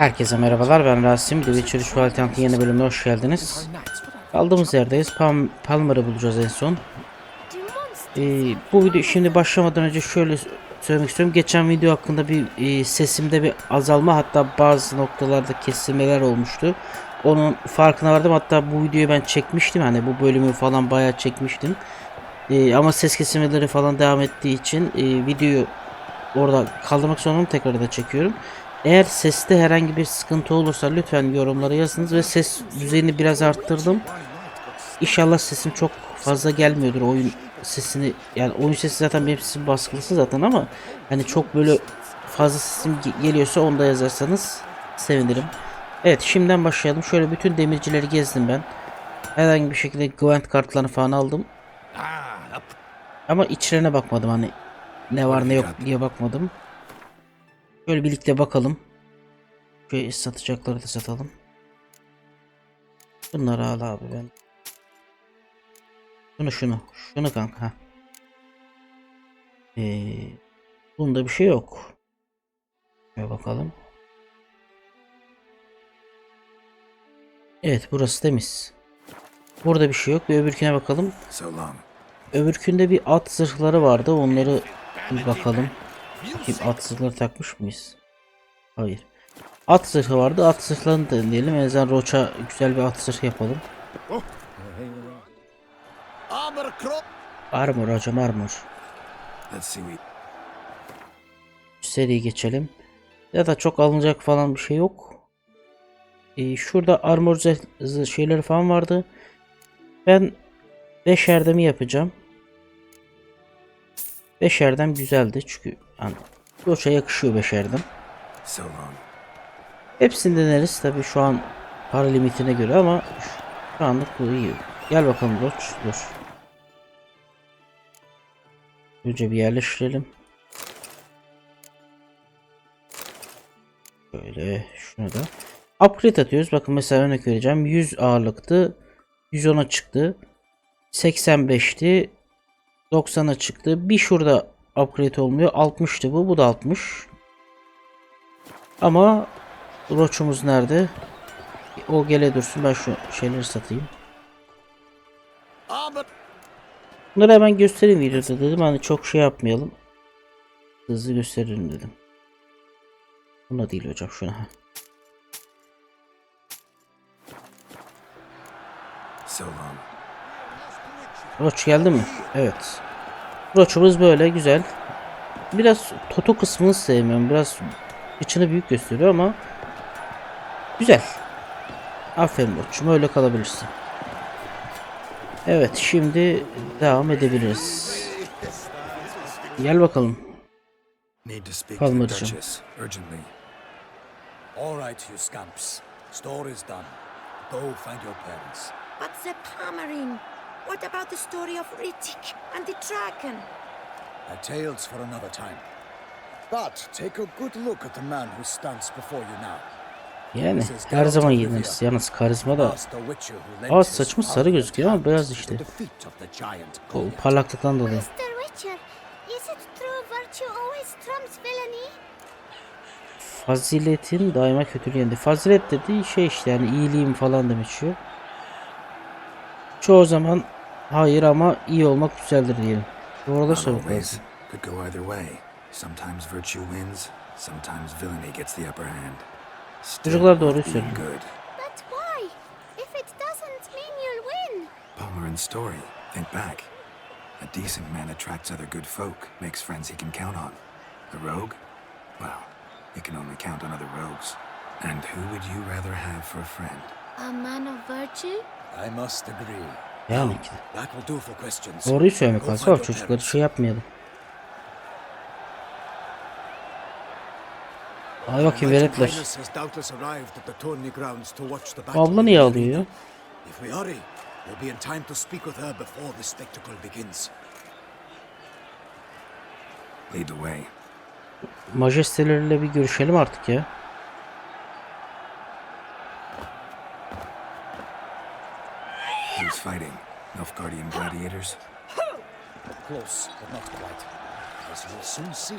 Herkese merhabalar, ben Rasim. Videolar şu alternatif yeni bölümüne hoş geldiniz. Kaldığımız yerdeyiz. Palmer'ı bulacağız en son. Bu video şimdi başlamadan önce şöyle söylemek istiyorum. Geçen video hakkında bir sesimde bir azalma, hatta bazı noktalarda kesilmeler olmuştu. Onun farkına vardım. Hatta bu videoyu ben çekmiştim. Hani bu bölümü falan bayağı çekmiştim. Ama ses kesilmeleri falan devam ettiği için videoyu orada kaldırmak zorundayım, tekrar da çekiyorum. Eğer seste herhangi bir sıkıntı olursa lütfen yorumlara yazınız ve ses düzeyini biraz arttırdım. İnşallah sesim çok fazla gelmiyordur, oyun sesini, yani oyun sesi zaten benim sesim baskılısı zaten, ama hani çok böyle fazla sesim geliyorsa onu da yazarsanız sevinirim. Evet, şimdiden başlayalım. Şöyle bütün demircileri gezdim ben. Herhangi bir şekilde Gwent kartlarını falan aldım. Ama içlerine bakmadım, hani ne var ne yok diye bakmadım. Şöyle birlikte bakalım. Şöyle satacakları da satalım. Bunları al abi ben. Şunu kanka. Bunda bir şey yok. Şöyle bakalım. Evet, burası temiz. Burada bir şey yok. Bir öbürküne bakalım. Öbürkünde bir at zırhları vardı. Onları bir bakalım. Bakayım, at zırhları takmış mıyız? Hayır. At zırhı vardı. At zırhlarını deneyelim. En azından Roç'a güzel bir at zırhı yapalım. Armor hocam, armor. Seri geçelim. Ya da çok alınacak falan bir şey yok. Şurada armor şeyleri falan vardı. Ben 5 erdemi yapacağım. 5 erdem güzeldi çünkü yani Roç'a yakışıyor 5 erdem. Hepsini deneriz tabi şu an para limitine göre, ama şu anlık bu iyi. Gel bakalım Roç, dur. Önce bir yerleştirelim. Böyle şunu da. Upgrade atıyoruz. Bakın mesela örnek vereceğim. 100 ağırlıktı. 110'a çıktı. 85'ti. 90'a çıktı. Bir şurada upgrade olmuyor. 60'tı bu. Bu da 60. Ama Roç'umuz nerede? O gele dursun. Ben şu şeyleri satayım. Bunları hemen göstereyim videoda dedim. Hani çok şey yapmayalım. Hızlı gösteririm dedim. Buna değil hocam, şuna. Roç geldi mi? Evet. Roç'umuz böyle güzel. Biraz Toto kısmını sevmiyorum. Biraz içini büyük gösteriyor ama güzel. Aferin Roç'um, öyle kalabilirsin. Evet, şimdi devam edebiliriz. Gel bakalım. Palmer'cığım. All right, you scamps. Store is done. Go find your parents. But the Palmerine. What about the story of Rittik and the dragon? Tales for another time. But take a good look at the man who stands before you now. Yani her zaman yeniriz. Yalnız karizma da az, saçımız sarı gözüküyor ama beyaz işte. O parlaklıktan dolayı. Mr. Witcher, is it true virtue always trumps villainy? Faziletin daima kötülüğü yendi. Fazilet dediği şey işte, yani iyiliğim falan demek şu. Çoğu zaman hayır ama iyi olmak güzeldir diyelim. Doğruları söylemek lazım. Çocuklar doğruyu söylüyor. But why? If it doesn't mean you'll win. Palmerin's story. Think back. A decent man attracts other good folk, makes friends he can count on. A rogue? Well, you can only count on other rogues. And who would you rather have for a friend? A man of virtue? I must agree. Yani That will do for questions. doğruyu söylemek lazım. Bak, çocukları şey yapmayalım. Hadi bakayım, veletler. Abla niye ağlıyor? If we hurry, we'll be in time to speak with her before the spectacle begins. Lead the way. Majesteleriyle bir görüşelim artık ya. Who's fighting? Nilfgaardian gladiators? Close, but not quite. As you'll soon see.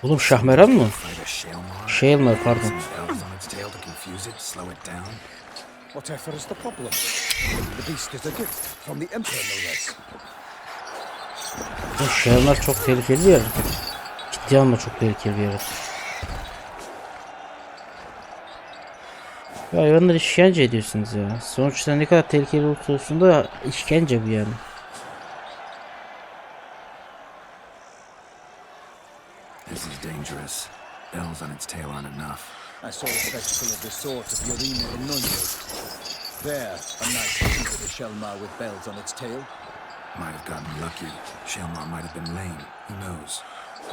Oğlum Şahmeran mı? Fight a Shaelmaar? Şahelmar pardon. Some bells on its tail to confuse it, slow it down. Whatever is the problem? The beast is a gift from the Emperor, no less. Bu Şahelmar çok tehlikeli bir yaratık. Ciddi anlamda çok tehlikeli bir yaratık. Ya hayvanları işkence ediyorsunuz ya. Sonuçta ne kadar tehlikeli olursa olsun da işkence bu yani. This is dangerous. Bells on its tail aren't enough. I saw a spectacle of the sort at Yorina in Nunez. There, a knight defeated a Shelmar with bells on its tail. Might have gotten lucky. Shaelmaar might have been lame. Who knows?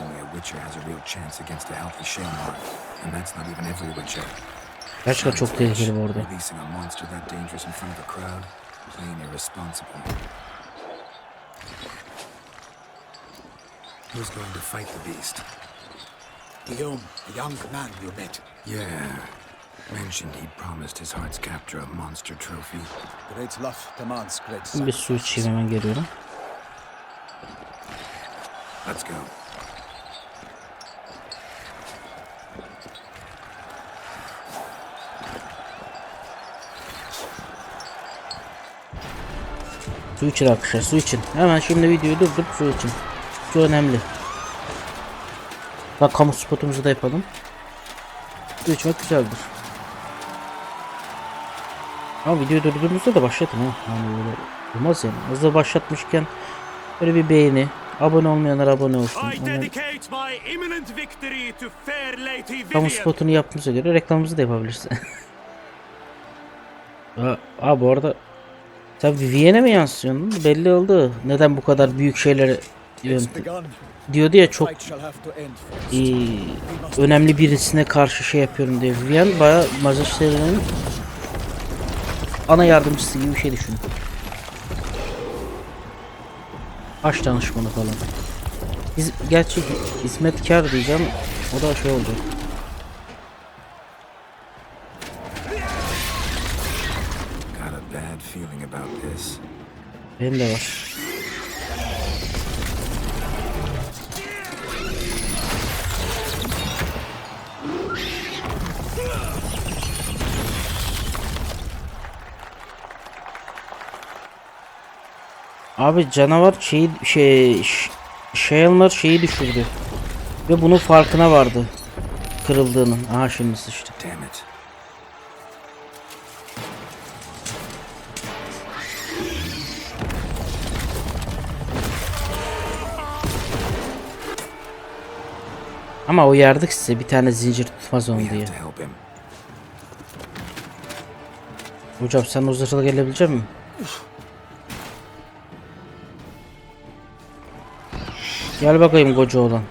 Only a Witcher has a real chance against a healthy Shaelmaar. And that's not even every Witcher. Gerçekten çok tehlikeli bu arada. Releasing a monster that dangerous in front of a crowd, plain irresponsible. Who's going to fight the beast? Guillaume, a young man you met. Yeah. Mentioned he'd promised his heart's capture a monster trophy. Great love demands great Bir sacrifice. su içeyim hemen geliyorum. Let's go. Su için arkadaşlar, su için. Hemen şimdi videoyu durdurup su için. Su önemli. Bak kamu spotumuzu da yapalım. Su içmek güzeldir. Ama videoyu durdurduğumuzda da başlatın ha. Yani böyle olmaz yani. Hazır başlatmışken böyle bir beğeni. Abone olmayanlar abone olsun. Kamu spotunu yaptığımıza göre reklamımızı da yapabilirsin. Aa bu arada sen Vivienne'e mi yansıyorsun? Belli oldu. Neden bu kadar büyük şeyleri diyordu ya, çok önemli birisine karşı şey yapıyorum diye. Vivienne bayağı majestelerinin ana yardımcısı gibi bir şey düşün. Baş danışmanı falan. Gerçi hizmetkar diyeceğim. O da şey oldu. Benim de var. Abi canavar Shaelmaar şeyi düşürdü. Ve bunun farkına vardı. Kırıldığının. Aha şimdi sıçtı. Ama uyardık size, bir tane zincir tutmaz onu diye. Hocam sen o zırhla gelebilecek misin? Gel bakayım koca oğlan.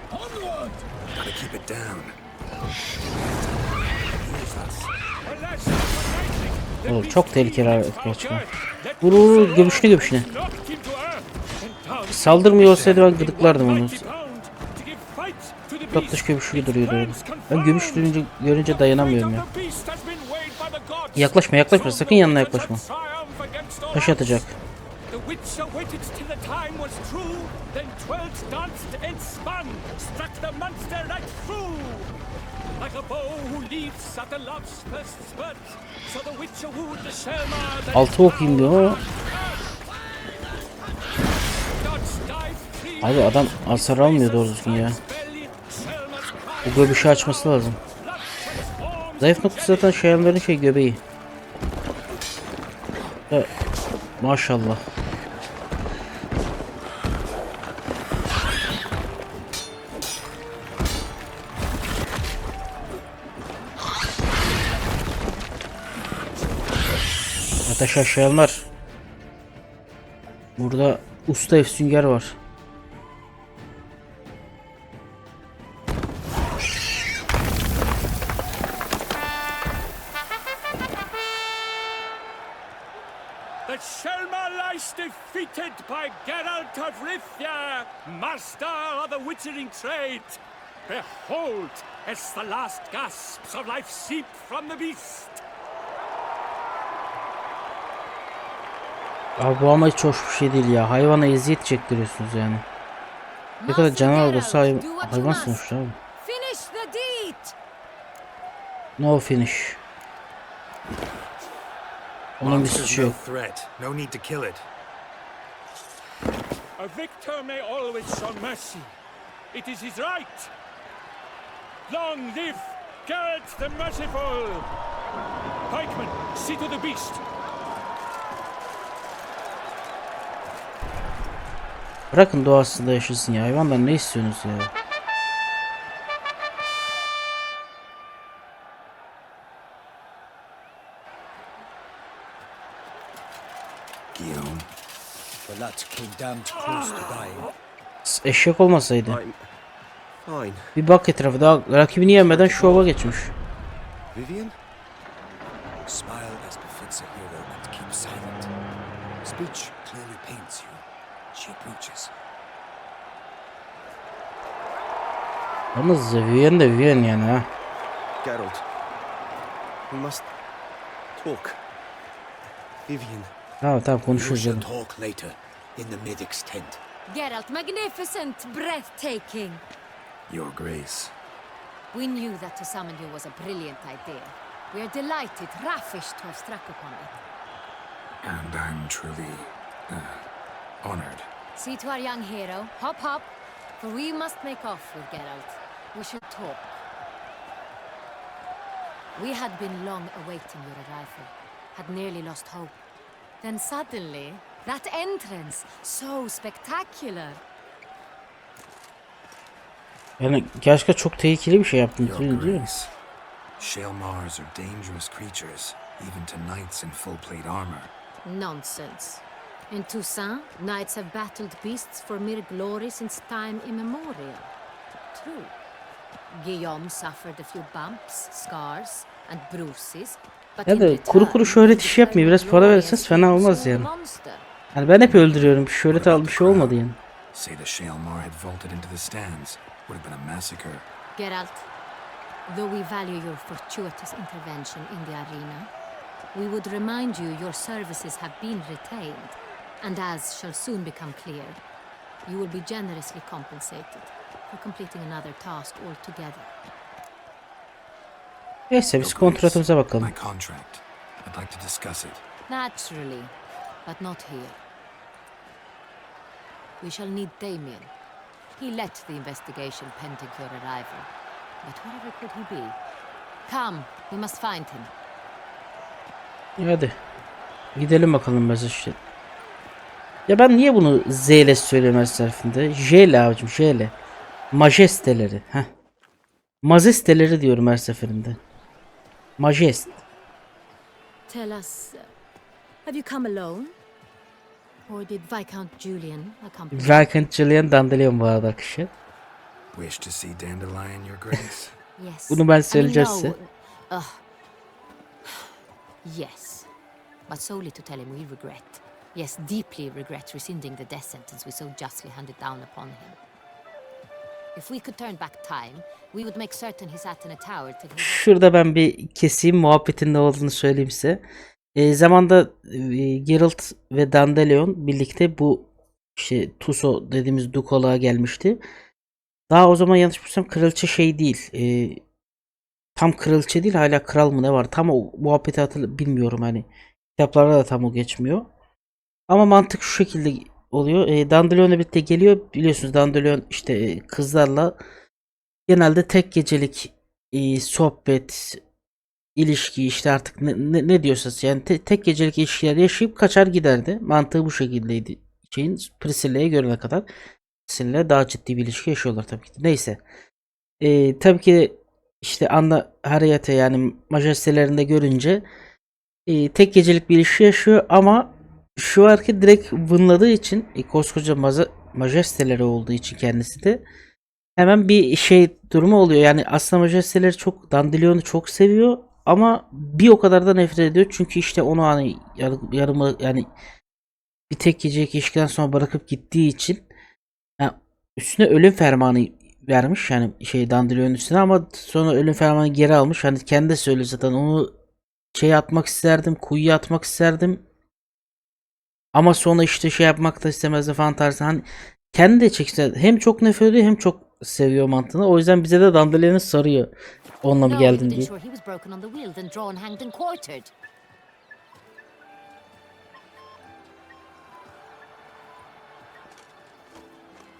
Oğlum çok tehlikeli arkadaşlar. Vur göbüşüne. Saldırmıyor olsaydı ben gıdıklardım onu. Tatlış göbüşlü duruyordu öyle. Ben göbüş görünce dayanamıyorum ya. Yaklaşma sakın yanına yaklaşma. Taş atacak. Altı okuyayım diyor ama. Abi adam hasar almıyor doğru düzgün ya. Bu göbüşü açması lazım. Zayıf noktası zaten Shaelmaar'ın göbeği. Maşallah. Ateş Shaelmaar. Burada usta efsünger var. Defeated by Geralt of Rivia, master of the witchering trade. Behold, as the last gasps of life seep from the beast. Abi bu ama hiç hoş bir şey değil ya. Hayvana eziyet çektiriyorsunuz yani. Ne kadar canavar olursa hayvan sonuçta abi. No finish. Onun bir suçu yok. threat. No need to kill it. A victor may always show mercy. It is his right. Long live Geralt the Merciful! Pikeman, see to the beast. Bırakın doğasında yaşasın ya. Hayvanlar ne istiyorsunuz ya? Guillaume. The lad came damned close to dying. Eşek olmasaydı. Fine. Bir bak etrafı, daha rakibini yenmeden şova geçmiş. Vivian? Smile as befits a hero and keep silent. Speech clearly paints you. She approaches. Yalnız Vivian de Vivian yani ha. Geralt. We must talk. Vivian. Tamam We konuşuruz shall canım. talk later in the Medic's tent. Geralt, magnificent, breathtaking. Your Grace. We knew that to summon you was a brilliant idea. We are delighted, ravished to have struck upon it. And I'm truly honored. See to our young hero. Hop, hop. For we must make off with Geralt. We should talk. We had been long awaiting your arrival. Had nearly lost hope. Then suddenly, that entrance, so spectacular. Yani gerçekten çok tehlikeli bir şey yaptınız Your değil mi? Grace. Shaelmars are dangerous creatures, even to knights in full plate armor. Nonsense. In Toussaint, knights have battled beasts for mere glory since time immemorial. True. Guillaume suffered a few bumps, scars, and bruises. But Ya in da return, kuru şöhret he işi yapmayın. Biraz became para glorious verirseniz fena olmaz small yani. monster. Yani ben hep öldürüyorum. Şöhret al bir şey olmadı yani. Say the Shaelmar had vaulted into the stands. Would have been a massacre. Geralt, though we value your fortuitous intervention in the arena, we would remind you your services have been retained, and as shall soon become clear, you will be generously compensated for completing another task altogether. Neyse biz Your Grace, kontratımıza bakalım. My contract. I'd like to discuss it. Naturally, but not here. We shall need Damien. He led the investigation pending your arrival. But wherever could he be? Come, we must find him. Hadi. Gidelim bakalım biz işte. Ya ben niye bunu Z ile söylüyorum her seferinde? J ile abicim, J ile. Majesteleri. Heh. Majesteleri diyorum her seferinde. Majest. Tell us, have you come alone? Or did Viscount Julian accompany you? Viscount Julian Dandelion bu arada arkadaşlar. Wish to see Dandelion, Your Grace? Yes. Bunu ben I mean, söyleyeceğiz no. size. Yes. But solely to tell him we regret. Yes, deeply regret rescinding the death sentence we so justly handed down upon him. If we could turn back time, we would make certain he sat in a tower till he... Şurada ben bir keseyim, muhabbetin ne olduğunu söyleyeyim size. Zamanda Geralt ve Dandelion birlikte bu işte Tuso dediğimiz Dukalığa gelmişti. Daha o zaman yanlış bilmiyorsam kraliçe şey değil. Tam kraliçe değil, hala kral mı ne var? Tam o muhabbeti bilmiyorum hani. Kitaplarda da tam o geçmiyor. Ama mantık şu şekilde oluyor. Dandelion'la birlikte geliyor. Biliyorsunuz Dandelion işte kızlarla genelde tek gecelik sohbet, ilişki işte artık ne diyorsanız yani tek gecelik ilişkiler yaşayıp kaçar giderdi. Mantığı bu şekildeydi. Priscilla'ya görene kadar. Priscilla daha ciddi bir ilişki yaşıyorlar tabii ki de. Neyse. Tabii ki işte Anna Harriet'e yani majestelerinde görünce tek gecelik bir ilişki yaşıyor ama şu var ki direkt vınladığı için koskoca majesteleri olduğu için kendisi de hemen bir şey durumu oluyor. Yani aslında majesteleri çok Dandelion'u çok seviyor ama bir o kadar da nefret ediyor. Çünkü işte onu hani yarımı yani bir tek gecelik ilişkiden sonra bırakıp gittiği için yani üstüne ölüm fermanı vermiş yani Dandelion'un üstüne ama sonra ölüm fermanı geri almış. Hani kendi de söylüyor zaten onu atmak isterdim, kuyuya atmak isterdim. Ama sonra işte yapmak da istemezdi falan tarzı. Hani kendi de çekse hem çok nefret ediyor hem çok seviyor mantığını. O yüzden bize de Dandelion'u sarıyor. Onunla mı No, geldin you'd diye. ensure he was broken on the wheel, then drawn, hanged and quartered.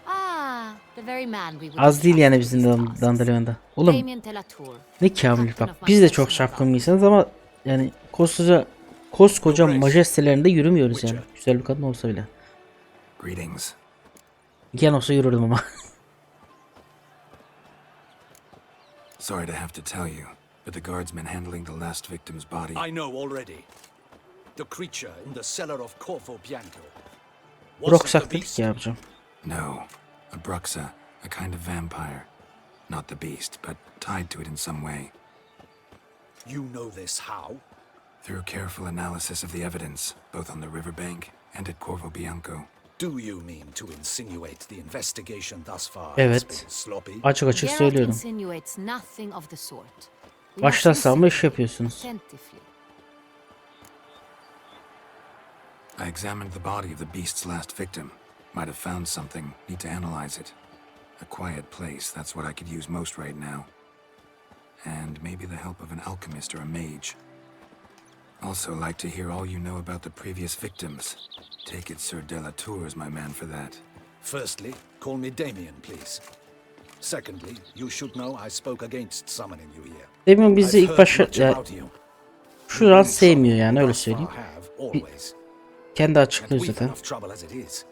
Ah, the very man we would Az değil trust yani with bizim these tasks. Dandalyon'da. Oğlum Damien Telatour, ne kamil captain bak. of my Biz de çok personal şapkın guard. insanız ama yani koskoca majestelerinde yürümüyoruz yani. Güzel bir kadın olsa bile. Greetings. Gen olsa yürürdüm ama. Sorry to have to tell you, but the guardsman handling the last victim's body... I know already. The creature in the cellar of Corvo Bianco. Broksak dedik ya yapacağım. No, a bruxa, a kind of vampire. Not the beast, but tied to it in some way. You know this how? Through careful analysis of the evidence, both on the riverbank and at Corvo Bianco. Do you mean to insinuate the investigation thus far has Evet. been sloppy? Açık açık Geralt söylüyorum. insinuates nothing of the sort. We Baştan must savma listen iş yapıyorsunuz. attentively. I examined the body of the beast's last victim. Might have found something. Need to analyze it. A quiet place, that's what I could use most right now. And maybe the help of an alchemist or a mage. Also like to hear all you know about the previous victims. Take it Sir Delatour is my man for that. Firstly, call me Damien, please. Secondly, you should know I spoke against summoning you here. Demin bizi I've ilk heard başta much ya, about you. şu an sevmiyor yani öyle Thus far söyleyeyim. have, always. Kendi And açıklıyor we've zaten. enough trouble as it is.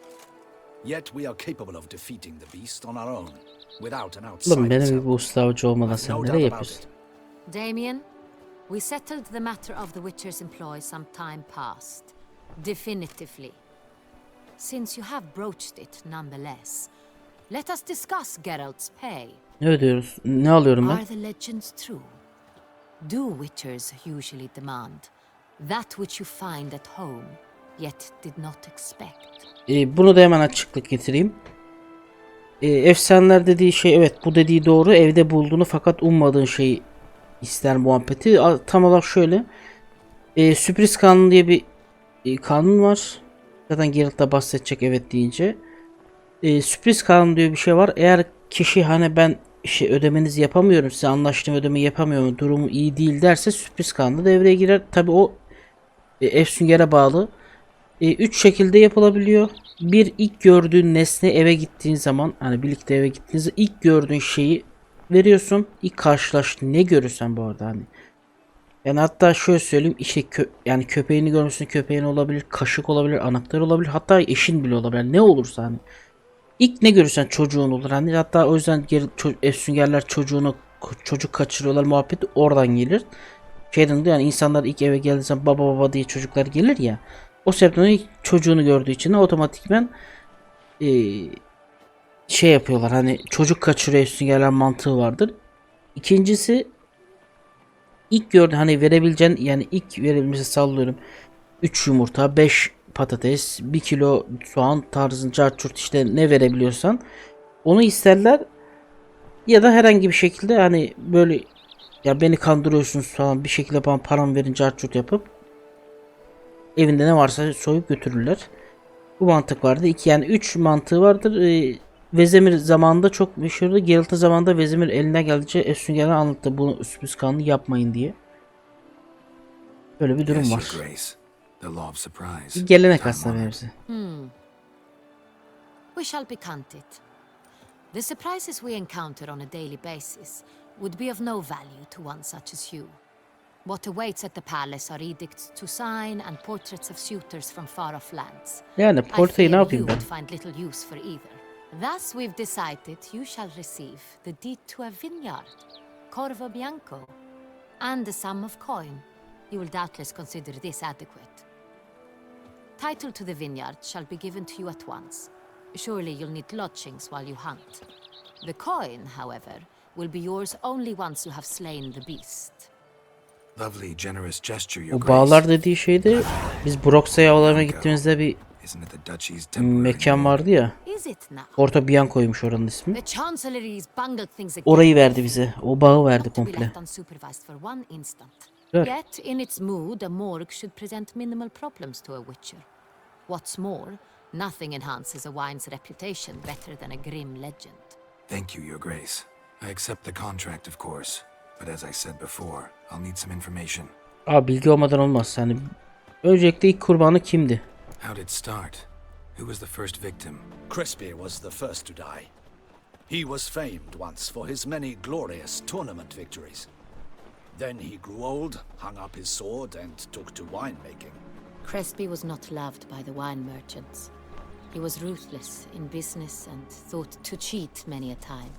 Yet we are capable of defeating the beast on our own, without an outsider's Oğlum benim help. gibi usta avcı olmadan I've sen no nereye doubt about yapıyorsun? it. Damien, we settled the matter of the Witcher's employ some time past. Definitively. Since you have broached it nonetheless, let us discuss Geralt's pay. Ne ödüyoruz? Ne alıyorum ben? Are the legends true? Do Witchers usually demand that which you find at home, yet did not expect? Bunu da hemen açıklık getireyim. Efsaneler dediği şey evet bu dediği doğru. Evde bulduğunu fakat ummadığın şeyi ister muhabbeti. Tam olarak şöyle. Sürpriz kanunu diye bir kanun var. Zaten Geralt da bahsedecek evet deyince. Sürpriz kanunu diye bir şey var. Eğer kişi hani ben ödemenizi yapamıyorum size anlaştığım ödemeyi yapamıyorum durumu iyi değil derse sürpriz kanunu devreye girer. Tabi o Efsünger'e bağlı. 3 şekilde yapılabiliyor. Bir ilk gördüğün nesne eve gittiğin zaman hani birlikte eve gittiğinizde ilk gördüğün şeyi veriyorsun. İlk karşılaştığın ne görürsen bu arada hani. Yani hatta şöyle söyleyeyim işte yani köpeğini görmüşsün köpeğin olabilir, kaşık olabilir, anahtar olabilir, hatta eşin bile olabilir. Ne olursa hani. İlk ne görürsen çocuğun olur. Hani hatta o yüzden Efsüngerler çocuk kaçırıyorlar muhabbeti oradan gelir. Şeyden de yani insanlar ilk eve geldiği zaman baba baba diye çocuklar gelir ya. O sebepten ilk çocuğunu gördüğü için de otomatikmen şey yapıyorlar hani çocuk kaçırıyor Efsüngerler mantığı vardır. İkincisi ilk gördüğün hani verebileceğin yani ilk verebilmesi sallıyorum 3 yumurta 5 patates 1 kilo soğan tarzın çarçurt işte ne verebiliyorsan onu isterler ya da herhangi bir şekilde hani böyle ya beni kandırıyorsunuz falan bir şekilde bana param verin çarçurt yapıp evinde ne varsa soyup götürürler. Bu mantık vardı. 2 yani 3 mantığı vardır. Vezemir zamanında çok meşhurdu. Geralt'ın zamanında Vezemir eline geldikçe Efsünger'e anlattı bunu sürpriz kanunu yapmayın diye. Böyle bir durum Yes, var. Your Grace. The law of surprise. Bir gelenek Time aslında honored. mevzi. We shall be candid. The surprises we encounter on a daily basis would be of no value to one such as you. What awaits at the palace are edicts to sign and portraits of suitors from far-off lands. Yani I portayı ne fear yapayım you ben? would find little use for either. Thus we've decided you shall receive the deed to a vineyard, Corvo Bianco, and the sum of coin. You will doubtless consider this adequate. Title to the vineyard shall be given to you at once. Surely you'll need lodgings while you hunt. The coin, however, will be yours only once you have slain the beast. Lovely, generous gesture, Your O Grace. bağlar dediği şeyde biz Broxa'ya avlamaya gittiğimizde bir Isn't it the Duchy's temporary mekan morgue? vardı ya. Is it now? Porto Bianco'ymuş oranın ismi. The Chancellery's bungled things again. Orayı verdi bize. O bağı verdi Not to be komple. left unsupervised for one instant. Güzel. Yet, in its mood, a morgue should present minimal problems to a witcher. What's more, nothing enhances a wine's reputation better than a grim legend. Thank you, Your Grace. I accept the contract, of course. but as I said before, I'll need some information. Abi bilgi olmadan olmaz. Yani öncelikle ilk kurbanı kimdi? How did it start? Who was the first victim? Crispy was the first to die. He was famed once for his many glorious tournament victories. Then he grew old, hung up his sword, and took to winemaking. Crespi was not loved by the wine merchants. He was ruthless in business and thought to cheat many a time.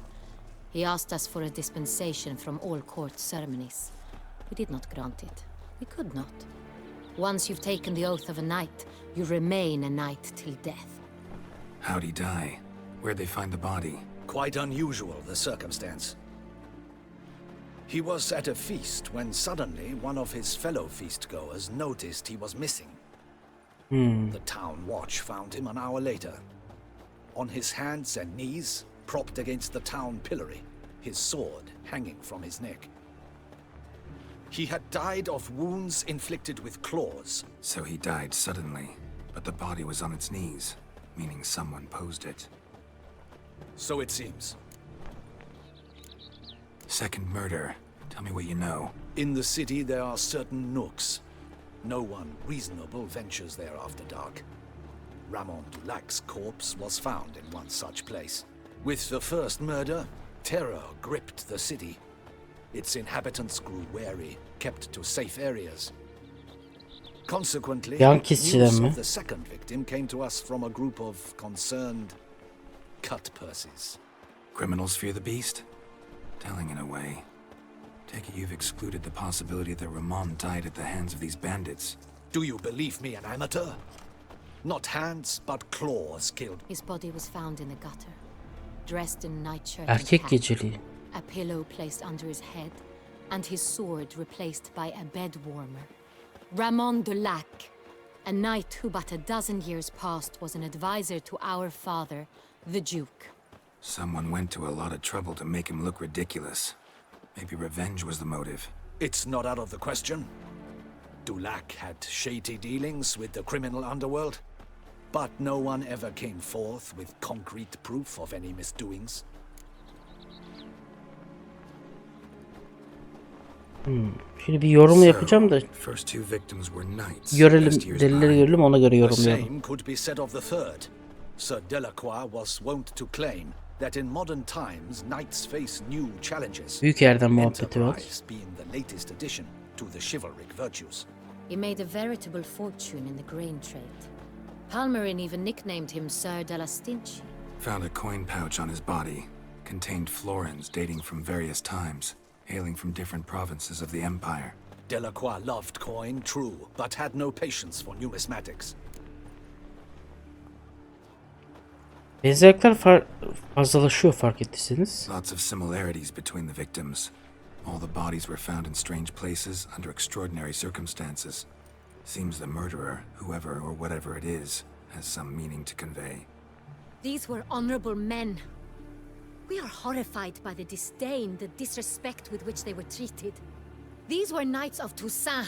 He asked us for a dispensation from all court ceremonies. We did not grant it. We could not. Once you've taken the oath of a knight, you remain a knight till death. How'd he die? Where'd they find the body? Quite unusual, the circumstance. He was at a feast when suddenly one of his fellow feastgoers noticed he was missing. The town watch found him an hour later. On his hands and knees, propped against the town pillory, his sword hanging from his neck. He had died of wounds inflicted with claws. So he died suddenly, but the body was on its knees, meaning someone posed it. So it seems. Second murder. Tell me what you know. In the city there are certain nooks. No one reasonable ventures there after dark. Ramon Dulac's corpse was found in one such place. With the first murder, terror gripped the city. Its inhabitants grew wary, kept to safe areas. Consequently, Yan kesiciler news mi? of the second victim came to us from a group of concerned cut purses. Criminals fear the beast? Telling in a way. Take it you've excluded the possibility that Ramon died at the hands of these bandits. Do you believe me an amateur? Not hands, but claws killed. His body was found in the gutter, dressed in nightshirt and Erkek cap, geceliği. a pillow placed under his head, and his sword replaced by a bed warmer. Ramon Dulac, a knight who but a dozen years past was an advisor to our father, the Duke. Someone went to a lot of trouble to make him look ridiculous. Maybe revenge was the motive. It's not out of the question. Dulac had shady dealings with the criminal underworld, but no one ever came forth with concrete proof of any misdoings. Şimdi bir yorum yapacağım da First two victims were knights. görelim, just years delilleri behind. görelim, ona göre The yorumlayalım. same could be said of the third. Sir Delacroix was wont to claim that in modern times knights face new challenges. Büyük yerden muhabbeti var. Enterprise being the latest addition to the chivalric virtues. He made a veritable fortune in the grain trade. Palmerin even nicknamed him Sir de la Stinchi. Found a coin pouch on his body. Contained florins dating from various times, hailing from different provinces of the Empire. Delacroix loved coin, true, but had no patience for numismatics. Benzerlikler fazlalaşıyor fark ettiyseniz. Lots of similarities between the victims. All the bodies were found in strange places under extraordinary circumstances. Seems the murderer, whoever or whatever it is, has some meaning to convey. These were honorable men. We are horrified by the disdain, the disrespect with which they were treated. These were knights of Toussaint.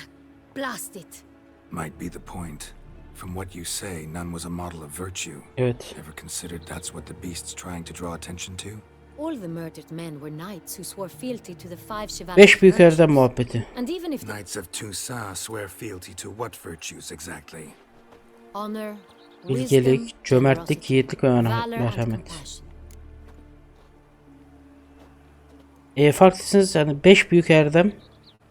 Blast it. Might be the point. From what you say, none was a model of virtue. Evet. Ever considered that's what the beast's trying to draw attention to? All the murdered men were knights who swore fealty to the five chivalric 5 büyük virtues. erdem muhabbeti. And even if the Knights of Toussaint swear fealty to what virtues exactly? honor, Bilgelik, wisdom, cömertlik, generosity, yiğitlik ve valor and merhamet. compassion. Farklısınız yani 5 büyük erdem.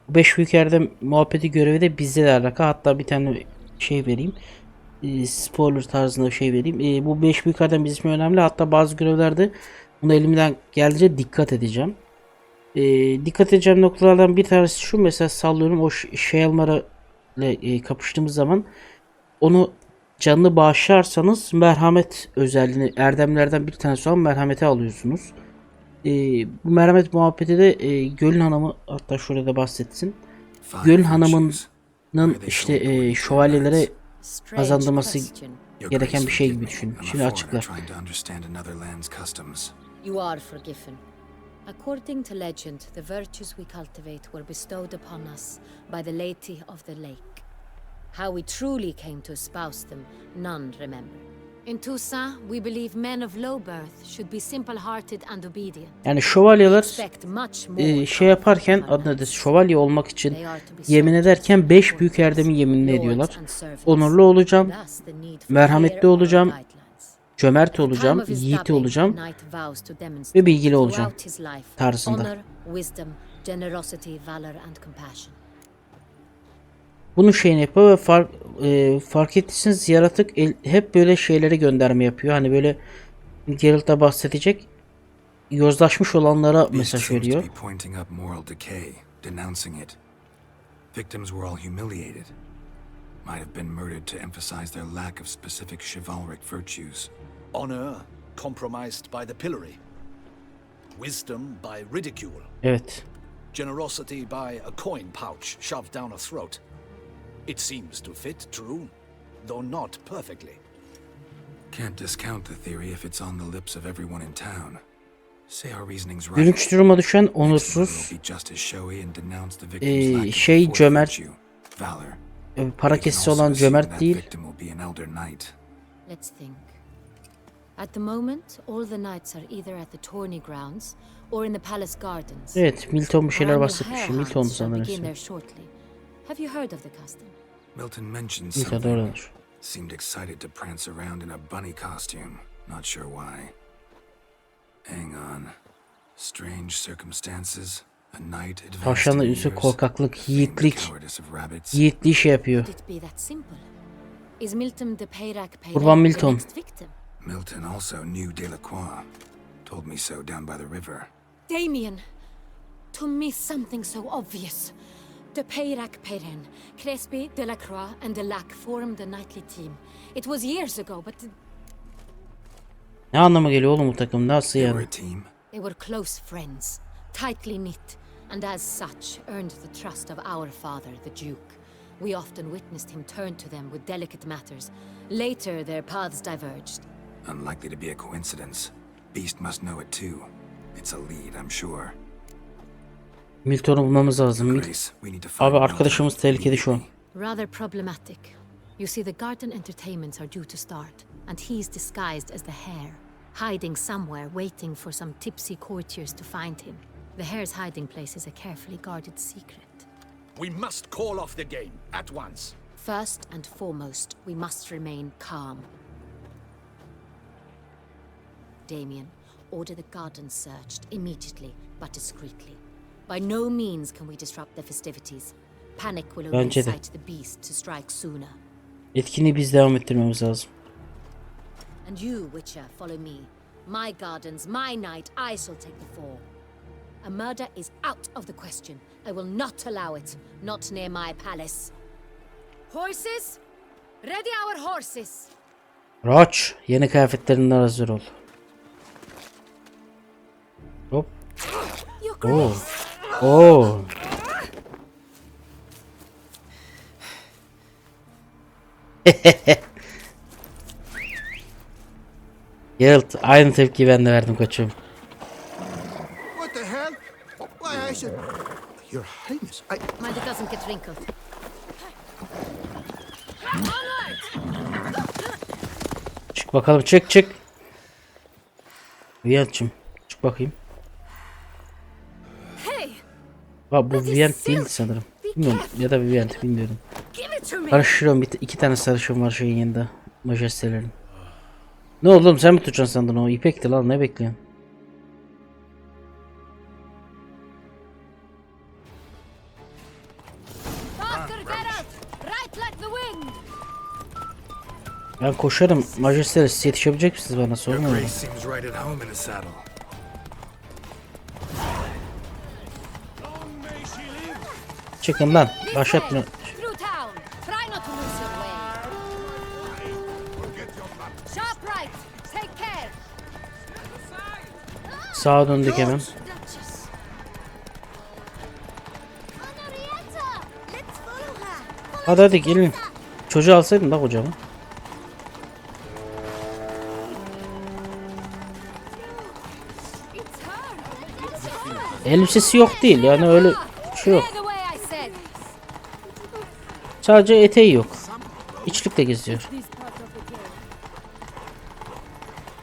5 büyük erdem muhabbeti görevi de bizle de alaka. Hatta bir tane şey vereyim. Spoiler tarzında bir şey vereyim. Bu 5 büyük erdem bizim için önemli. Hatta bazı görevlerde buna elimden geldiğince dikkat edeceğim. Dikkat edeceğim noktalardan bir tanesi şu. Mesela sallıyorum, o Şealmar'a ile kapıştığımız zaman onu canını bağışlarsanız merhamet özelliğini, erdemlerden bir tanesi olan merhamete alıyorsunuz. Bu merhamet muhabbeti de Göl'ün hanımı, hatta şurada da bahsetsin. Five Göl'ün virtues. hanımının Were they işte sold to şövalyelere Strange kazandırması question. Your gereken Grace, bir şey forgive gibi me. düşün. I'm a Şimdi foreigner açıklar. trying to understand another land's customs. You are forgiven. According to legend, the virtues we cultivate were bestowed upon us by the Lady of the Lake. How we truly came to espouse them, none remember. In Toussaint, we believe men of low birth should be simple-hearted and obedient. Yani şövalyeler Expect much more şey yaparken adına da şövalye olmak için yemin ederken 5 büyük erdemi yeminli ediyorlar. Onurlu olacağım, merhametli olacağım, cömert olacağım, yiğit olacağım ve bilgili olacağım tarzında. Bunun şeyini yapıyor ve fark ettiyseniz yaratık hep böyle şeylere gönderme yapıyor. Hani böyle Geralt'a bahsedecek yozlaşmış olanlara mesaj veriyor. Victims were all humiliated. Might have been murdered to emphasize their lack of specific chivalric virtues. Honor compromised by the pillory. Wisdom by ridicule. Evet. Generosity by a coin pouch shoved down a throat. It seems to fit, true, though not perfectly. Can't discount the theory if it's on the lips of everyone in town. Say our reasoning's right. Gülünç duruma düşen onursuz, şey cömert, para kesisi olan cömert değil. Let's think. At the moment, all the knights are either at the tourney grounds or in the palace gardens. Evet, Milton bir şeyler bahsetmiş. Milton sanırım. Have you heard of the custom? Milton mentioned Milton something. doğrudur. Seemed excited to prance around in a bunny costume. Not sure why. Hang on. Strange circumstances. A knight advanced Tavşanla in üstü years. korkaklık, yiğitlik. Cowardice of rabbits. Yiğitliği şey yapıyor. Could it be that simple? Is Milton de Peyrac Kurban the Milton. next victim? Milton also knew Delacroix. Told me so down by the river. Damien, to me something so obvious. De Peyrac Perrin, Crespi, Delacroix, and Delac formed the knightly team. It was years ago, but Ne anlama geliyor oğlum bu takım? Nasıl They were yani? a team. they were close friends, tightly knit, and as such earned the trust of our father, the Duke. We often witnessed him turn to them with delicate matters. Later, their paths diverged. Unlikely to be a coincidence. Beast must know it too. It's a lead, I'm sure. Milton'u bulmamız lazım. Grace, we need to find Abi arkadaşımız Milton tehlikede şu an. immediately. Rather problematic. You see, the garden entertainments are due to start, and he's disguised as the hare, hiding somewhere, waiting for some tipsy courtiers to find him. The hare's hiding place is a carefully guarded secret. We must call off the game at once. First and foremost, we must remain calm. Damien, order the gardens searched immediately, but discreetly. By no means can we disrupt the festivities. Panic will only Bence de. incite the beast to strike sooner. Etkinliği biz devam ettirmemiz lazım. And you, Witcher, follow me. My gardens, my night, I shall take the fall. A murder is out of the question. I will not allow it. Not near my palace. Horses? Ready our horses. Roç, yeni kıyafetlerinden hazır ol. Hop. Your Oo. grace. Oo. Geralt, aynı tepkiyi ben de verdim koçum. What the hell? Why, I should... Your Highness, I... Mind it doesn't get wrinkled. Çık bakalım, çık çık. Vient'cim, çık bakayım. Hey, Bak bu Vient değil sanırım. Bilmiyorum ya da Vient bilmiyorum. give it to me. Karıştırıyorum, iki tane sarışın var şeyin yanında. Majestelerin. Ne oldu oğlum, sen mi tutacaksın sandın o? İpekti lan, ne bekliyorsun? Faster, Geralt. Right like the wind. Ben koşarım. Majesteler, siz yetişebilecek misiniz bana? Sorun Your mu? Grace seems right at home in a saddle. Çıkın lan. Başlatma. Through town. Try not to lose your way. Sharp right. Take care. Sağa döndük hemen. Duchess. Hadi hadi gelin. Çocuğu alsaydın da kocamı. Elbisesi yok değil yani, öyle şey yok. Clear the way, I said. Sadece eteği yok. İçlikle geziyor. This part of the game.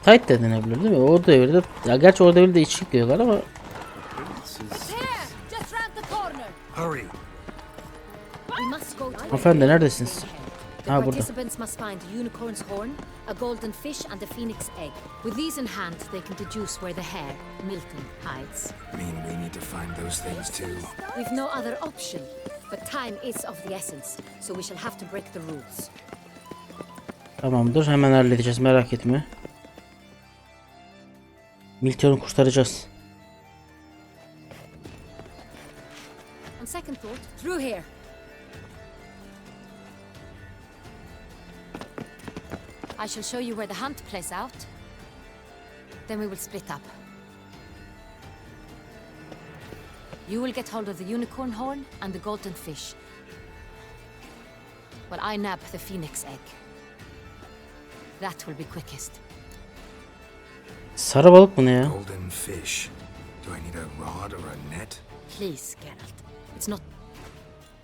tight de denebilir değil mi? O devirde, ya gerçi o devirde içlik diyorlar ama Hurry! hanımefendi neredesiniz? The Ha, burada. participants must find a unicorn's horn, a golden fish, and a phoenix egg. With these in hand, they can deduce where the hare, Milton, hides. Mean we need to find those things too. We've no other option, but time is of the essence, so we shall have to break the rules. Tamamdır, hemen halledeceğiz, merak etme. Milton'u kurtaracağız. On second thought, through here. I shall show you where the hunt plays out. Then we will split up. You will get hold of the unicorn horn and the golden fish, while I nab the phoenix egg. That will be quickest. Sarı balık mı ne ya? Golden fish. Do I need a rod or a net? Please, Geralt. It's not...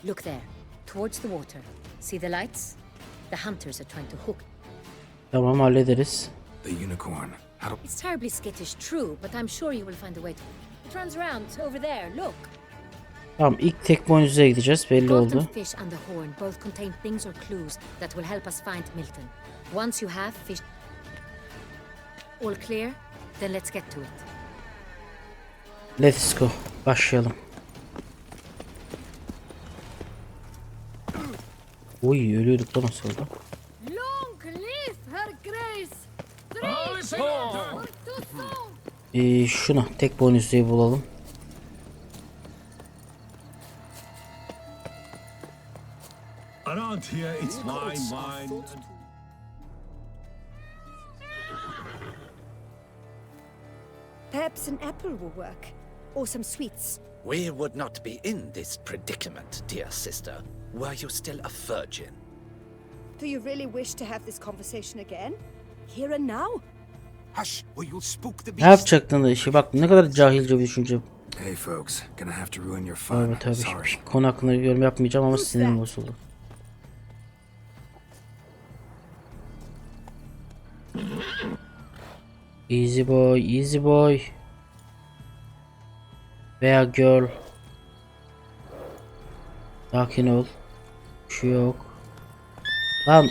Look there, towards the water. See the lights? The hunters are trying to hook. Tamam, hallederiz. The unicorn. How do... It's terribly skittish, true, but I'm sure you will find a way to... It runs around over there, look. Tamam, ilk tek boynuzuya gideceğiz, belli Golden oldu. fish and the horn both contain things or clues that will help us find Milton. Once you have fish... All clear? Then let's get to it. Let's go. Başlayalım. Uy, ölüyorduk da nasıl oldu? Long live her grace! Şunu tek boynuzluyu bulalım. Around here, it's mine. Perhaps an apple will work, or some sweets. We would not be in this predicament, dear sister, were you still a virgin. Do you really wish to have this conversation again? Here and now? Hush, or you'll spook the Ne beast. yapacaktın da işi? Bak ne kadar cahilce bir düşünce. Hey folks, gonna have to ruin your fun. Tabii tabii. Sorry. Konu hakkında yorum yapmayacağım ama sinirim bozuldu. Easy boy, easy boy. Veya girl. Sakin ol. Bir şey yok. Lan.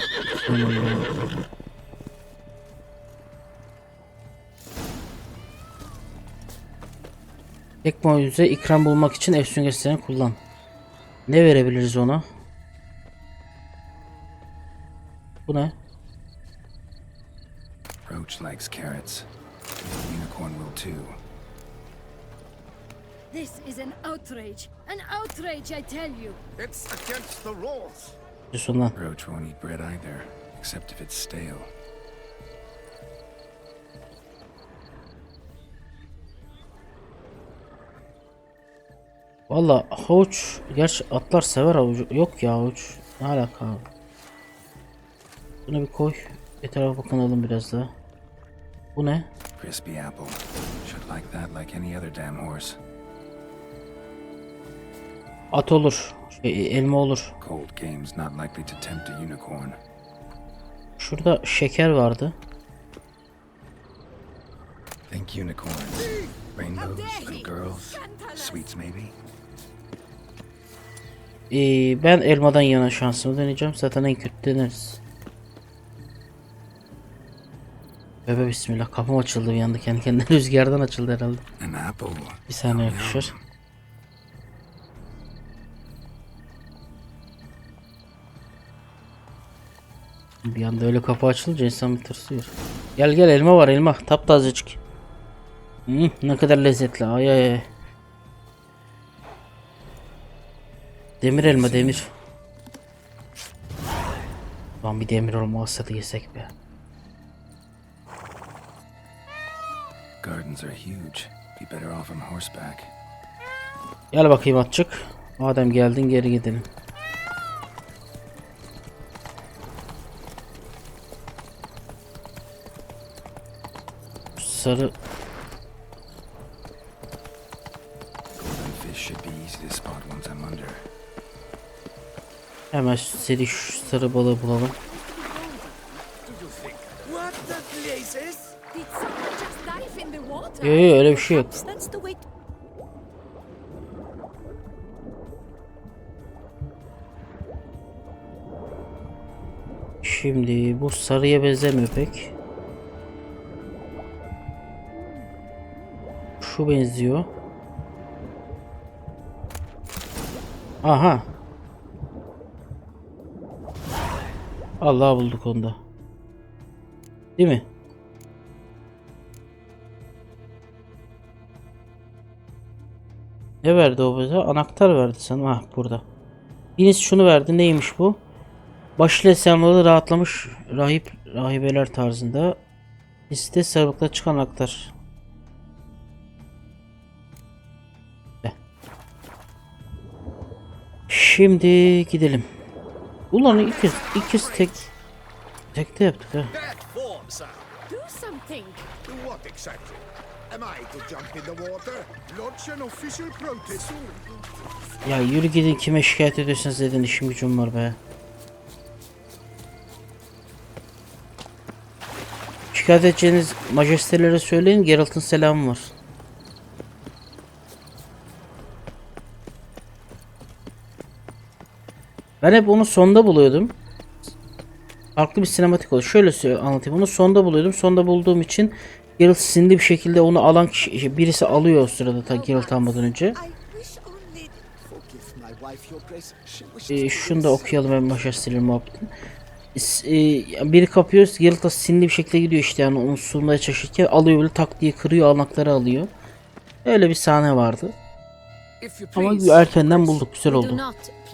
Tek boynuza ikram bulmak için ev süngesilerini kullan. Ne verebiliriz ona? Bu ne? Roach likes carrots. The unicorn will too. This is an outrage. An outrage, I tell you. It's against the rules. Sondan. Roach won't eat bread either, except if it's stale. Valla havuç, gerçi atlar sever havucu. Yok ya havuç. Ne alaka abi? Bunu bir koy. Etrafa bakınalım biraz daha. Bu ne? Crispy apple. Should like that like any other damn horse. At olur. Elma olur. Cold game's not likely to tempt a unicorn. Şurada şeker vardı. Think unicorns. Rainbows, good girls, sweets maybe? Ben elmadan yana şansımı deneyeceğim. Zaten en kötü deneriz. Bebe bismillah. Kapım açıldı bir anda. Kendi kendine rüzgardan açıldı herhalde. An apple. Bir saniye Yum, yum. yakışır. Bir anda öyle kapı açılınca insan bir tırsıyor. Gel gel, elma var, elma. Taptazecik. Ne kadar lezzetli. Ay ay ay. Demir elma, demir. Lan bir demir olmazsa da yesek be. Gardens are huge. Be better off on horseback. Gel bakayım atçık. Madem geldin geri gidelim. Sarı Golden fish should be easy to spot once I'm under. hemen seri şu sarı balığı bulalım. What the blazes? Did someone just dive in the water? Yo, öyle bir şey yok. Perhaps that's the way to... Şimdi bu sarıya benzemiyor pek. Şu benziyor. Aha. Allah bulduk onda. Değil mi? Ne verdi o bize? Anahtar verdi sanırım. Ah, burada. Birisi şunu verdi. Neymiş bu? Başıyla sembolü rahatlamış rahibeler tarzında. Liste sarılıkla çıkan anahtar. Şimdi gidelim. Ulan ikiz tekte yaptık ha. That form, sir. Do something. Do what exactly? Am I to jump in the water? Launch an official protest? Ya yürü gidin, kime şikayet ediyorsanız edin, işim gücüm var be. Şikayet edeceğiniz majestelere söyleyin, Geralt'ın selamı var. Ben hep onu sonda buluyordum. Farklı bir sinematik oldu. Şöyle anlatayım. Onu sonda buluyordum. Sonda bulduğum için Geralt sinirli bir şekilde onu alan kişi, birisi alıyor o sırada ta Geralt almadan önce. Şunu da okuyalım hem majesteleri muhabbetin. Biri kapıyor, Geralt da sinirli bir şekilde gidiyor işte, yani onu sunmaya çalışırken alıyor, böyle tak diye kırıyor, anahtarı alıyor. Öyle bir sahne vardı. Ama erkenden bulduk, güzel oldu.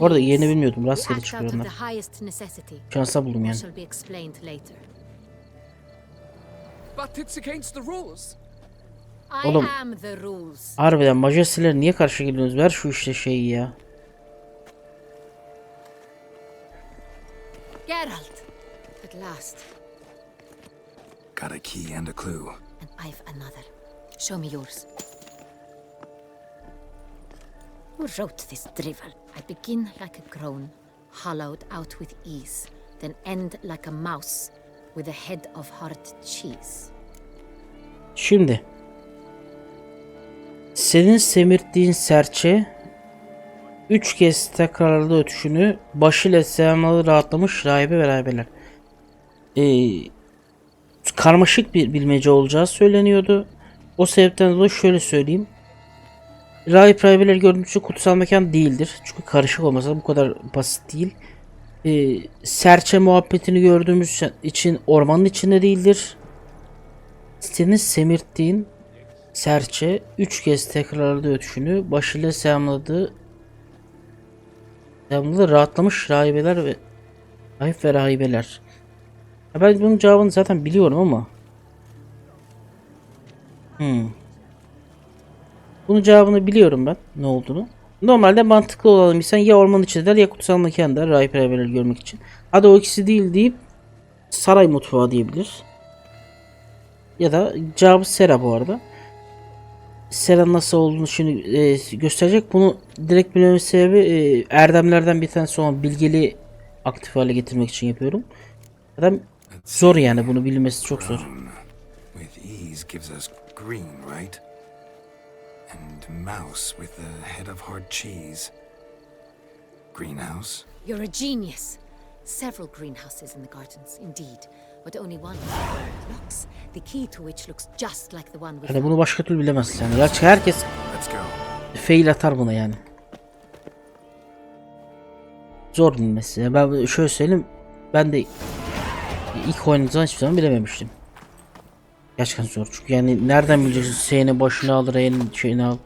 Orada yerini bilmiyordum, rastgele çıkıyor onlar. Şansa buldum yani. But it's against the rules. Oğlum, harbiden majesteler niye karşı geliyorsunuz? Ver şu işte şeyi ya. Geralt, at last. Got a key and a clue. And I've another. Show me yours. Who wrote this drivel? I begin like a groan, hollowed out with ease, then end like a mouse with a head of hard cheese. Şimdi senin semirttiğin serçe 3 kez tekrarladı ötüşünü, başıyla selamları rahatlamış rahibe ve rahibeler. Karmaşık bir bilmece olacağı söyleniyordu. O sebepten dolayı şöyle söyleyeyim. Rahip rahibeler gördüğümüzde kutsal mekan değildir. Çünkü karışık olmasa bu kadar basit değil. Serçe muhabbetini gördüğümüz için ormanın içinde değildir. Senin semirttiğin serçe 3 kez tekrarladı ötüşünü, başıyla selamladı rahatlamış rahibeler ve rahip ve rahibeler. Ben bunun cevabını zaten biliyorum ama bunun cevabını biliyorum ben ne olduğunu. Normalde mantıklı olan insan ya ormanın içindeler ya kutsal mekanda rahip rahibeleri görmek için. Hadi o ikisi değil deyip saray mutfağı diyebilir. Ya da cevabı Sera bu arada. Sera nasıl olduğunu şimdi gösterecek. Bunu direkt bilmemin sebebi erdemlerden bir tanesi olan bilgeliği aktif hale getirmek için yapıyorum. Adam zor yani, bunu bilmesi çok zor. With ease gives us green, right? And mouse with the head of hard cheese. Greenhouse? You're a genius. Several greenhouses in the gardens, indeed, but only one looks. The key to which looks just like the one we Yani bunu başka türlü bilemezsin yani. Gerçi herkes fail atar buna yani. Zor bilmesi. Yani ben şöyle söyleyeyim, ben de ilk oynadığım zaman hiçbir zaman bilememiştim. Gerçekten zor çünkü yani nereden bileceksin, S'nin başına al, R'nin şeyini al.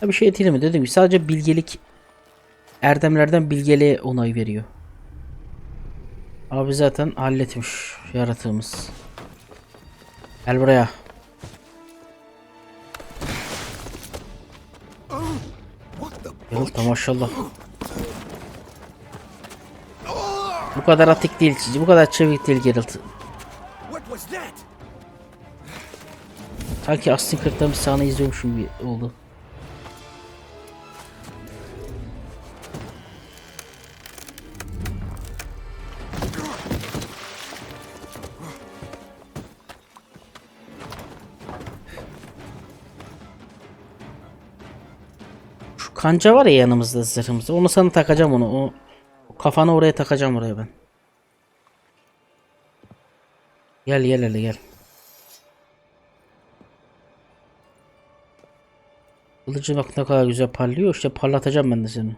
Ya bir şey değil mi, dediğim gibi sadece bilgelik, erdemlerden bilgeliğe onay veriyor. Abi zaten halletmiş yaratığımız. Gel buraya. Geralt da maşallah. Bu kadar atik değil, bu kadar çevik değil Geralt. Sanki Astin 40'tan bir sahne izliyormuşum gibi oldu. kanca var ya yanımızda, zırhımızda. Onu sana takacağım onu. O kafanı oraya takacağım, oraya ben. Gel gel hele gel. Kılıcı bak ne kadar güzel parlıyor. İşte parlatacağım ben de seni.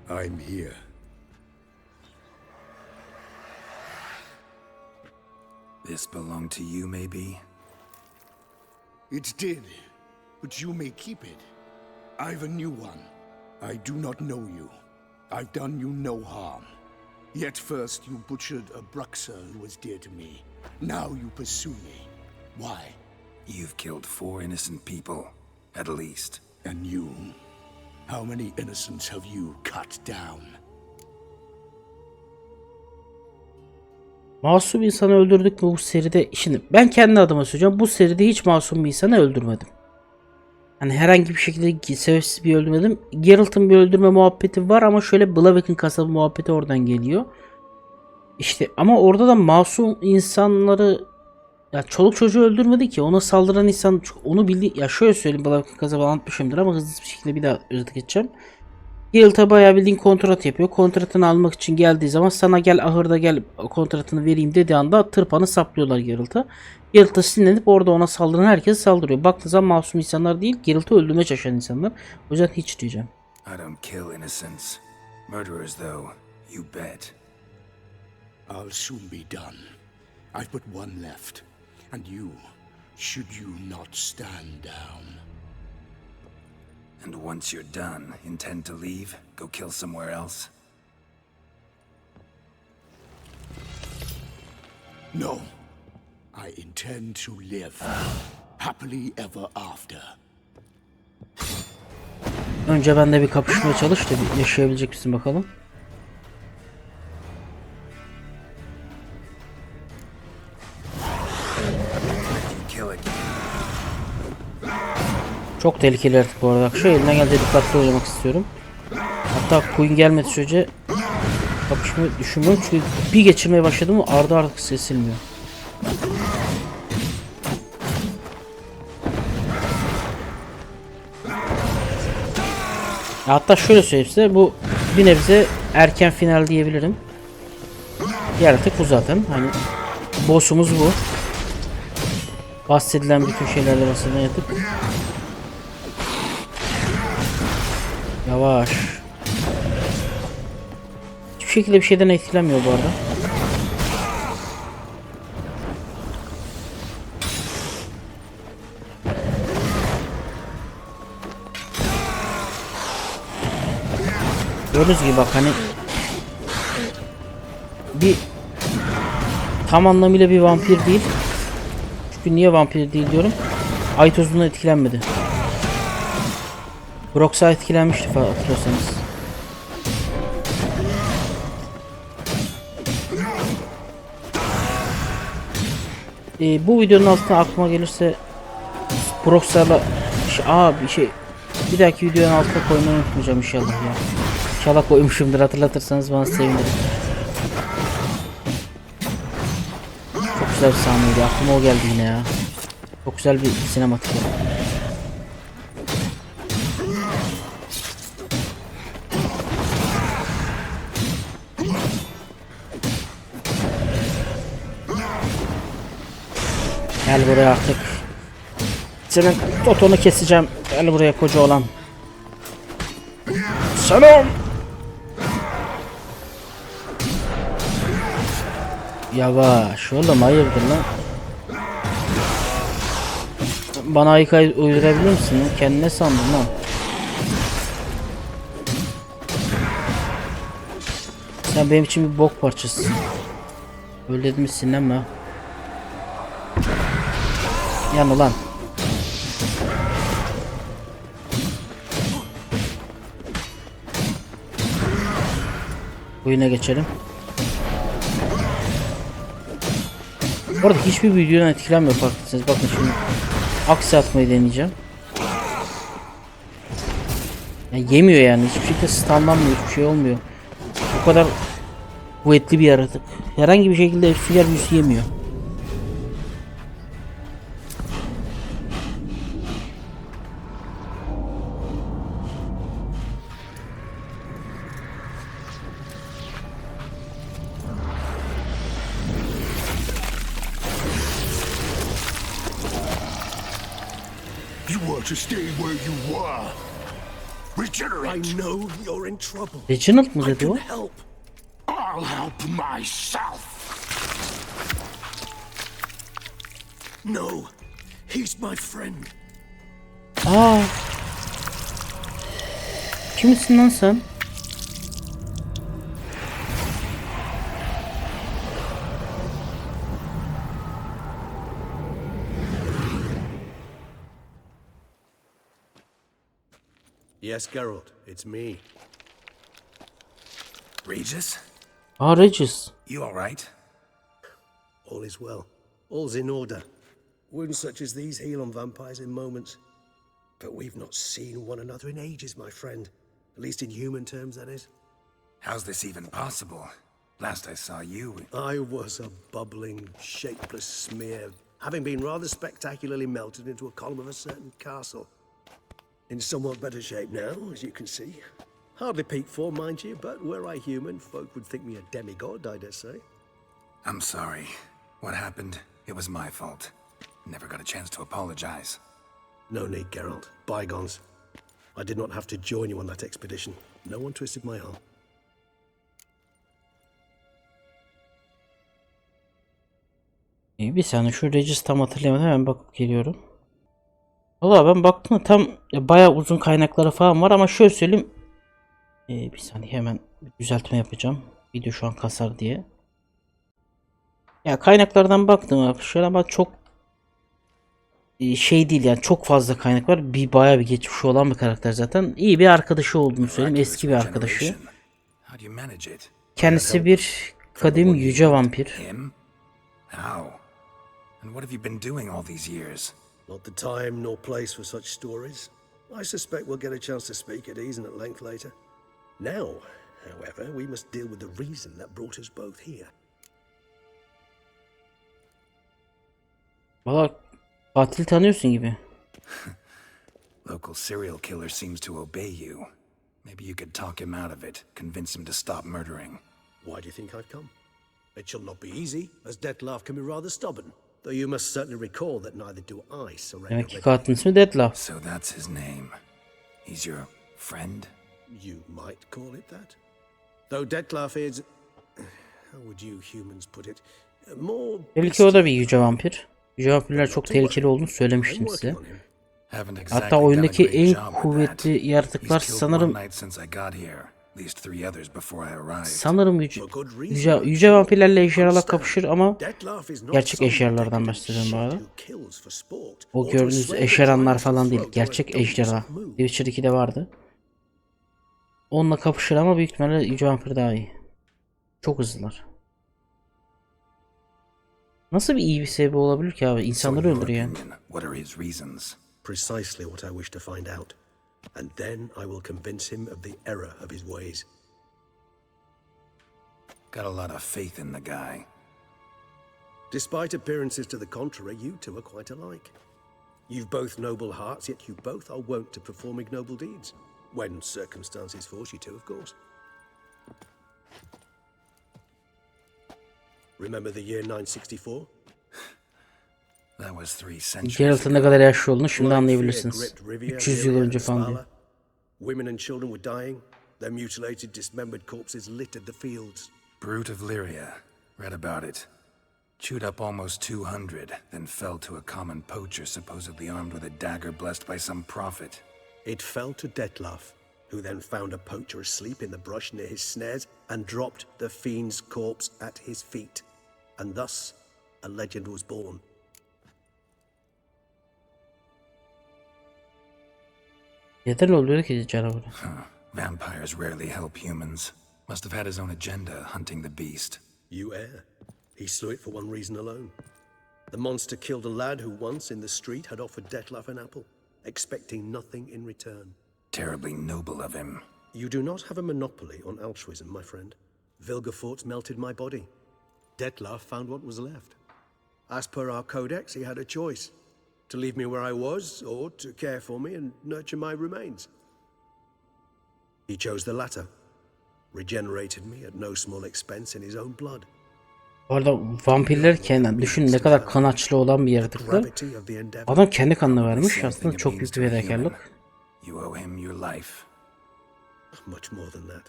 I'm here. This belonged to you, maybe? It did, but you may keep it. I've a new one. I do not know you. I've done you no harm. Yet first you butchered a Bruxer who was dear to me. Now you pursue me. Why? You've killed 4 innocent people, at least. And you? How many innocents have you cut down? Masum insanı öldürdük mü bu seride? Şimdi ben kendi adıma söyleyeceğim. Bu seride hiç masum bir insanı öldürmedim. Hani herhangi bir şekilde sebepsiz bir öldürmedim. Geralt'ın bir öldürme muhabbeti var ama şöyle Blaviken kasabı muhabbeti oradan geliyor. İşte ama orada da masum insanları, ya çoluk çocuğu öldürmedi ki. Ona saldıran insan onu bildi. Ya şöyle söyleyeyim, Blaviken kasabı anlatmışımdır ama hızlı bir şekilde bir daha özet geçeceğim. Geralt'a bayağı bildiğin kontrat yapıyor. Kontratını almak için geldiği zaman sana gel ahırda gel kontratını vereyim dediği anda tırpanı saplıyorlar Geralt'a. Geralt sinirlenip orada ona saldıran herkese saldırıyor. Baktığınız zaman masum insanlar değil, Geralt'ı öldürmeye çalışan insanlar. O yüzden hiç diyeceğim. I don't kill innocents. Murderers, though, you bet. I'll soon be done. I've but one left. And you, should you not stand down. And once you're done, intend to leave? Go kill somewhere else? No. I intend to live. Happily ever after. Önce ben de bir kapışmaya çalış da bir yaşayabilecek misin bakalım. Çok tehlikeli artık bu arada. Şu eline geldiği dikkatli oynamak istiyorum. Hatta Queen gelmedi sürece kapışmayı düşünmüyorum çünkü bir geçirmeye başladım mı ardı artık sesilmiyor. Hatta şöyle söyleyeyim size, bu bir nebze erken final diyebilirim. Yaratık bu zaten. Hani boss'umuz bu. Bahsedilen bütün şeylerle bahsedilen yaratık. Yavaş. Hiçbir şekilde bir şeyden etkilenmiyor bu arada. Gördüğünüz gibi bak hani bir tam anlamıyla bir vampir değil. Çünkü niye vampir değil diyorum. Ay tozundan etkilenmedi. Brox'a etkilenmişti hatırlıyorsanız. Bu videonun altına aklıma gelirse Brox'larla bir dahaki videonun altına koymayı unutmayacağım inşallah ya. İnşallah koymuşumdur, hatırlatırsanız bana sevinirim. Çok güzel bir sahneydi, aklıma o geldi yine ya. Çok güzel bir sinematik ya. Gel buraya artık. Senin totonu keseceğim. Gel buraya koca olan. Selam. Yavaş oğlum, hayırdır lan? Bana hikaye uydurabilir misin? Kendine sandın lan. Sen benim için bir bok parçasısın. Öyle dedim mi sinirlenme. Yan ulan. Oyuna geçelim. Bu arada hiçbir videodan etkilenmiyor farklısınız. Bakın şimdi aksi atmayı deneyeceğim. Yani yemiyor yani. Hiçbir şekilde stunlanmıyor. Hiçbir şey olmuyor. Bu kadar kuvvetli bir yaratık. Herhangi bir şekilde fiyer büyüsü yemiyor. prefer to stay where you were. Regenerate. I know you're in trouble. Reginald mı I dedi can o? help. I'll help myself. No, he's my friend. Aa. Kimsin lan sen? Yes, Geralt, it's me. Regis? Aa, Regis. You alright? All is well. All's in order. Wounds such as these heal on vampires in moments. But we've not seen one another in ages, my friend. At least in human terms, that is. How's this even possible? Last I saw you... I was a bubbling, shapeless smear, having been rather spectacularly melted into a column of a certain castle. In somewhat better shape now, as you can see. Hardly peak form, mind you, but were I human, folk would think me a demigod, I dare say. I'm sorry. What happened, it was my fault. Never got a chance to apologize. No need, Geralt. Bygones. I did not have to join you on that expedition. No one twisted my arm. Bir saniye, şu Regis tam hatırlayamadım, hemen bakıp geliyorum. Valla ben baktım tam bayağı uzun kaynakları falan var ama şöyle söyleyeyim. Bir saniye, hemen bir düzeltme yapacağım. Video şu an kasar diye. Ya kaynaklardan baktım abi şöyle ama çok şey değil yani, çok fazla kaynak var. Bayağı bir geçmişi olan bir karakter zaten. İyi bir arkadaşı olduğunu söyleyeyim, eski bir arkadaşı. Kendisi bir kadim yüce vampir. How? And what have you been doing all these years? Not the time nor place for such stories. I suspect we'll get a chance to speak at ease and at length later. Now, however, we must deal with the reason that brought us both here. Valla katil tanıyorsun gibi. Local serial killer seems to obey you. Maybe you could talk him out of it, convince him to stop murdering. Why do you think I've come? It shall not be easy, as Dettlaff can be rather stubborn. Though you must certainly recall that neither do I surrender. Demek ki katilin ismi Dettlaff. So that's his name. He's your friend? You might call it that. Though Dettlaff is... How would you humans put it? More... Belki o da bir yüce vampir. Yüce vampirler çok tehlikeli olduğunu söylemiştim size. Hatta oyundaki en kuvvetli yaratıklar sanırım yüce vampirlerle ejderhalar kapışır ama gerçek ejderhalardan bahsediyorum bu arada. O gördüğünüz ejderhalar falan değil, gerçek ejderha. Witcher 2'de vardı. Onunla kapışır ama büyük ihtimalle yüce vampir daha iyi. Çok hızlılar. Nasıl bir iyi bir sebebi olabilir ki abi? İnsanları öldürüyor yani. Precisely what I wish to find out. And then I will convince him of the error of his ways. Got a lot of faith in the guy. Despite appearances to the contrary, you two are quite alike. You've both noble hearts, yet you both are wont to perform ignoble deeds. When circumstances force you to, of course. Remember the year 964? That was 3 centuries Geralt'ın ne kadar yaşlı olduğunu şimdi anlayabilirsiniz. 300 yıl önce falan diyor. Women and children were dying. Their mutilated, dismembered corpses littered the fields. Brute of Lyria. Read about it. Chewed up almost 200, then fell to a common poacher supposedly armed with a dagger blessed by some prophet. It fell to Dettlaff, who then found a poacher asleep in the brush near his snares and dropped the fiend's corpse at his feet. And thus, a legend was born. Neden oluyor ki canavarı? Vampires rarely help humans. Must have had his own agenda hunting the beast. You err. He slew it for one reason alone. The monster killed a lad who once in the street had offered Dettlaff an apple, expecting nothing in return. Terribly noble of him. You do not have a monopoly on altruism, my friend. Vilgefortz melted my body. Dettlaff found what was left. As per our codex, he had a choice. To leave me where I was, or to care for me and nurture my remains. He chose the latter. Regenerated me at no small expense in his own blood. Bu arada vampirler kendi düşün ne kadar kan açlı olan bir yaratıklar. Adam kendi kanını vermiş. Aslında çok büyük bir fedakarlık. You owe him your life. Much more than that.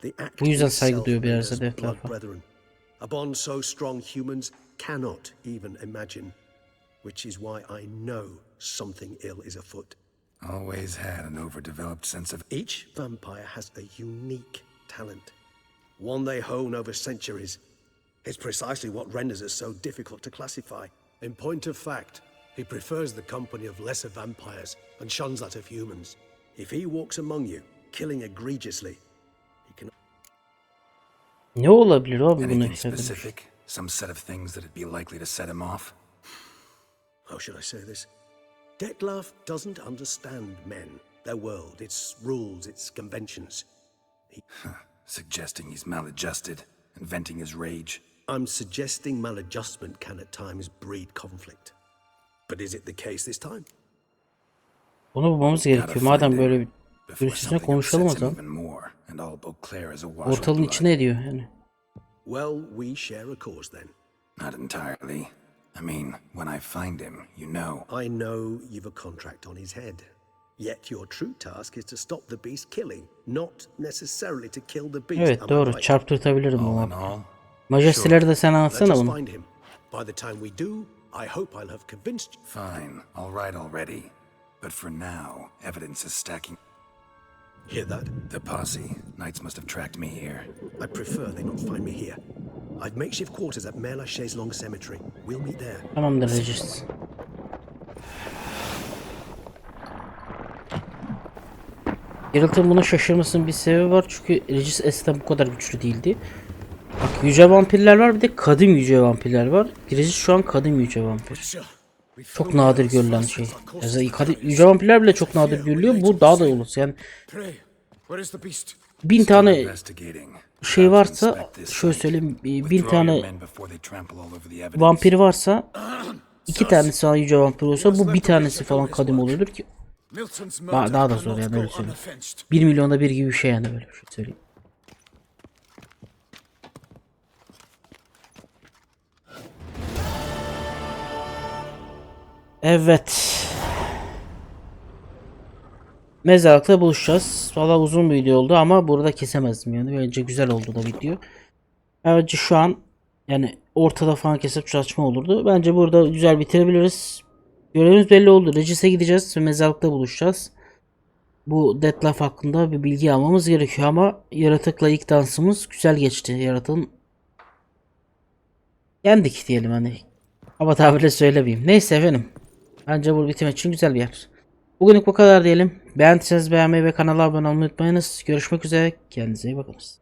The act Bu yüzden saygı itself duyuyor made biraz us da blood etrafa. brethren. A bond so strong humans cannot even imagine. Which is why I know something ill is afoot. Always had an overdeveloped sense of Each vampire has a unique talent, one they hone over centuries. It's precisely what renders us so difficult to classify. In point of fact, he prefers the company of lesser vampires and shuns that of humans. If he walks among you, killing egregiously, he can... Ne olabilir abi bunu anything hissetmiş? specific, some set of things that'd be likely to set him off. How should I say this? Detlef doesn't understand men, their world, its rules, its conventions. Suggesting he's maladjusted and venting his rage. I'm suggesting maladjustment can at times breed conflict. But is it the case this time? Bunu bulmamız gerekiyor. Madem böyle bir birisine konuşalım o zaman. Ortalığın içine ediyor yani. Well, we share a cause then. Not entirely. I mean, when I find him, you know. I know you've a contract on his head. Yet your true task is to stop the beast killing, not necessarily to kill the beast. Evet doğru. Çarptırtabilirim All in bunu. all, Majesteleri de sen Let's anlatsana just bunu. find him. By the time we do, I hope I'll have convinced you. fine, all right already. But for now, evidence is stacking. Hear that? The posse, knights must have tracked me here. I prefer they not find me here. I've makeshift quarters at Mère Lachaise Long Cemetery. We'll meet there. Tamamdır Regis. Geralt'ın buna şaşırmasının bir sebebi var çünkü Regis eskiden bu kadar güçlü değildi. Bak yüce vampirler var bir de kadın yüce vampirler var. Regis şu an kadın yüce vampir. Çok nadir görülen şey. Yani yüce vampirler bile çok nadir görülüyor. Bu daha da olur. Yani 1000 tane Investigating. şey varsa şöyle söyleyeyim 1000 tane vampir varsa 2 tanesi falan yüce vampir olsa bu bir tanesi falan kadın oluyordur ki daha da zor yani öyle söyleyeyim. 1 milyonda bir gibi bir şey yani böyle bir şey söyleyeyim. Evet. Mezarlıkta buluşacağız. Valla uzun bir video oldu ama burada kesemezdim yani. Bence güzel oldu da video. Bence şu an yani ortada falan kesip saçma olurdu. Bence burada güzel bitirebiliriz. Görevimiz belli oldu. Regis'e gideceğiz ve mezarlıkta buluşacağız. Bu Detlef hakkında bir bilgi almamız gerekiyor ama Yaratıkla ilk dansımız güzel geçti. Yaratığın yendik diyelim hani. Ama tabirle söylemeyeyim. Neyse efendim. Bence bu bitim için güzel bir yer. Bugünlük bu kadar diyelim. Beğendiyseniz beğenmeyi ve kanala abone olmayı unutmayınız. Görüşmek üzere. Kendinize iyi bakınız.